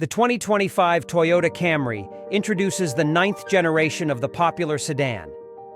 The 2025 Toyota Camry introduces the ninth generation of the popular sedan.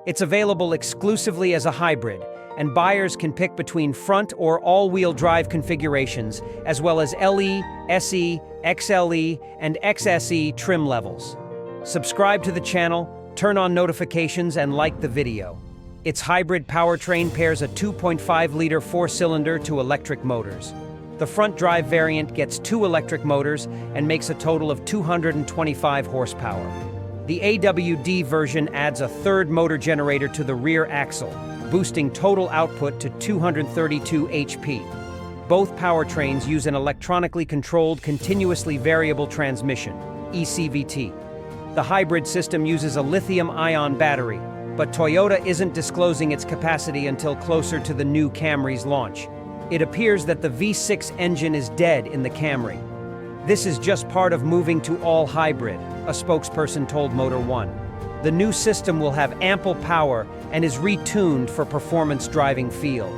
It's available exclusively as a hybrid, and buyers can pick between front or all-wheel drive configurations, as well as LE, SE, XLE, and XSE trim levels. Subscribe to the channel, turn on notifications, and like the video. Its hybrid powertrain pairs a 2.5-liter four-cylinder to electric motors. The front drive variant gets 2 electric motors and makes a total of 225 horsepower. The AWD version adds a third motor generator to the rear axle, boosting total output to 232 HP. Both powertrains use an electronically controlled continuously variable transmission, ECVT. The hybrid system uses a lithium-ion battery, but Toyota isn't disclosing its capacity until closer to the new Camry's launch. It appears that the V6 engine is dead in the Camry. This is just part of moving to all hybrid, a spokesperson told Motor One. The new system will have ample power and is retuned for performance driving feel.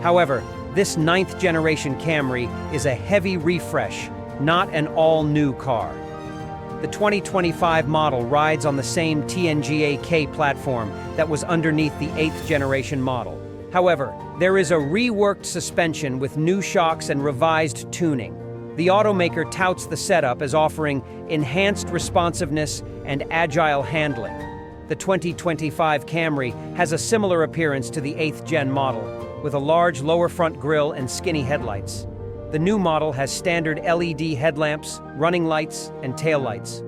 However, this 9th generation Camry is a heavy refresh, not an all-new car. The 2025 model rides on the same TNGA-K platform that was underneath the 8th generation model. However, there is a reworked suspension with new shocks and revised tuning. The automaker touts the setup as offering enhanced responsiveness and agile handling. The 2025 Camry has a similar appearance to the 8th gen model, with a large lower front grille and skinny headlights. The new model has standard LED headlamps, running lights, and taillights.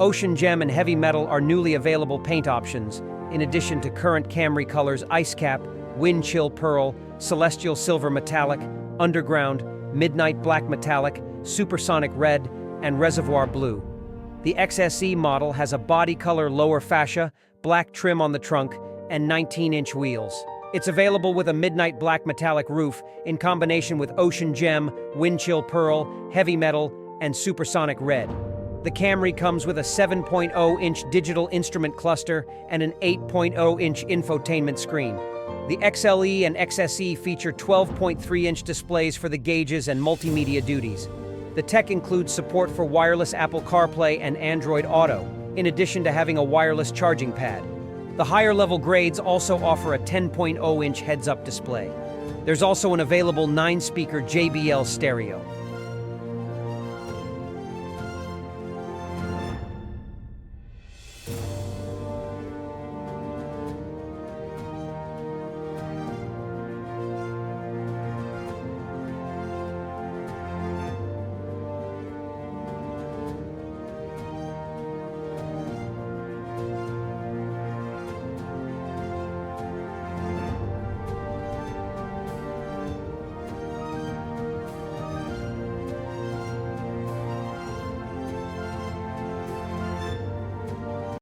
Ocean Gem and Heavy Metal are newly available paint options, in addition to current Camry colors Ice Cap, Wind Chill Pearl, Celestial Silver Metallic, Underground, Midnight Black Metallic, Supersonic Red, and Reservoir Blue. The XSE model has a body color lower fascia, black trim on the trunk, and 19-inch wheels. It's available with a Midnight Black Metallic roof in combination with Ocean Gem, Wind Chill Pearl, Heavy Metal, and Supersonic Red. The Camry comes with a 7.0-inch digital instrument cluster and an 8.0-inch infotainment screen. The XLE and XSE feature 12.3-inch displays for the gauges and multimedia duties. The tech includes support for wireless Apple CarPlay and Android Auto, in addition to having a wireless charging pad. The higher-level grades also offer a 10.0-inch heads-up display. There's also an available 9-speaker JBL stereo.